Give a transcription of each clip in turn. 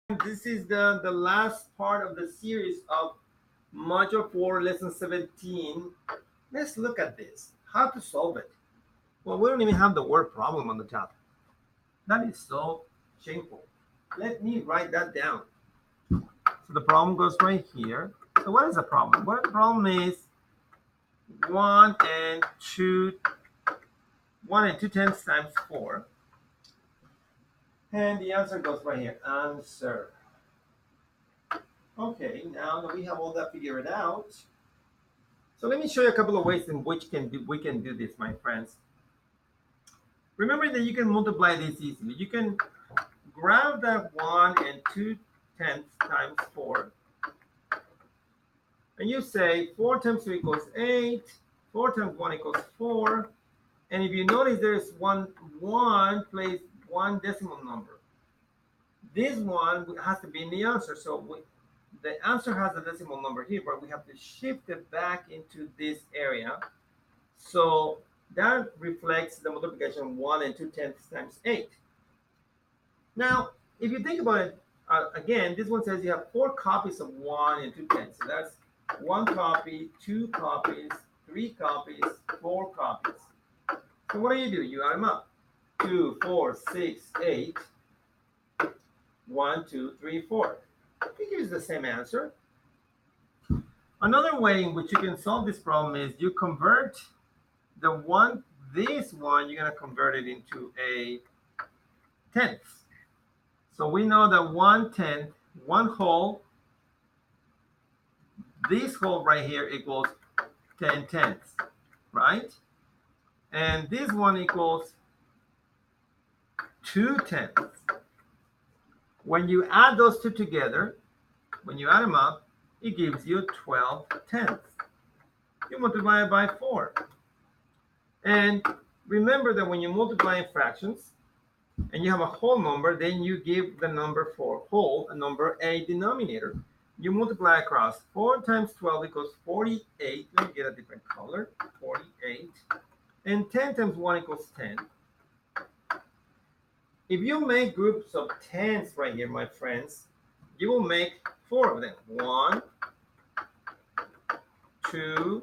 This is the last part of the series of Module 4, Lesson 17. Let's look at this. How to solve it. Well, we don't even have the word problem on the top. That is so shameful. Let me write that down. So the problem goes right here. So what is the problem? What the problem is 1 and 2, 1 and 2 tenths times 4. And the answer goes right here. Answer. Okay, now that we have all that figured out, so let me show you a couple of ways in which we can do this, my friends. Remember that you can multiply this easily. You can grab that 1 and 2 tenths times 4, and you say 4 times 2 equals 8, 4 times 1 equals 4, and if you notice there's one place one decimal number. This one has to be in the answer, so the answer has a decimal number here, but we have to shift it back into this area. So that reflects the multiplication 1 and 2 tenths times 8. Now, if you think about it, again, this one says you have 4 copies of 1 and 2 tenths. So that's 1 copy, 2 copies, 3 copies, 4 copies. So what do? You add them up. 2, 4, 6, 8. 1, 2, 3, 4. It gives the same answer. Another way in which you can solve this problem is you convert this one, you're going to convert it into a tenth. So we know that 1/10, 1 whole, this whole right here equals 10 tenths, right? And this one equals 2 tenths. When you add those two together, when you add them up, it gives you 12 tenths. You multiply it by 4. And remember that when you multiply in fractions and you have a whole number, then you give the number for whole, a number, a denominator. You multiply across. 4 times 12 equals 48. Let me get a different color. 48. And 10 times 1 equals 10. If you make groups of tens right here, my friends, you will make 4 of them. 1, 2,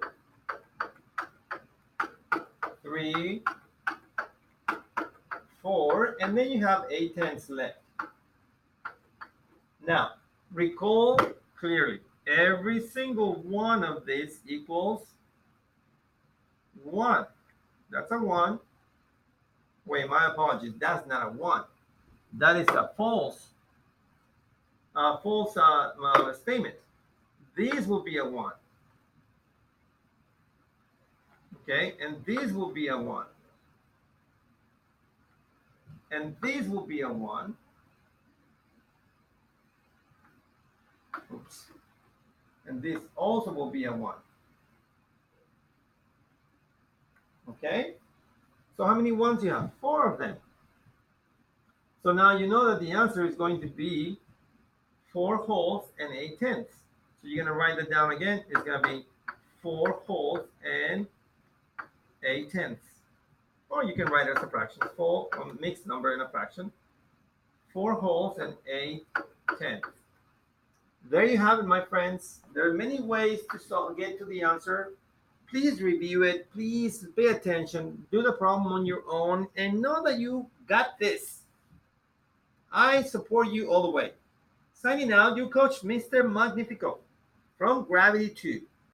3, 4, and then you have 8 tenths left. Now, recall clearly, every single one of these equals 1. That's a 1. Wait, my apologies. That's not a 1. That is a false statement. These will be a 1. Okay, and these will be a 1. And these will be a 1. Oops. And this also will be a 1. Okay? So how many ones do you have? 4 of them. So now you know that the answer is going to be 4 wholes and 8 tenths. So you're going to write that down again. It's going to be 4 wholes and 8 tenths. Or you can write it as a fraction. A mixed number in a fraction. 4 wholes and 8 tenths. There you have it, my friends. There are many ways to get to the answer. Please review it. Please pay attention. Do the problem on your own and know that you got this. I support you all the way. Signing out, your coach, Mr. Magnifico from Gravity 2.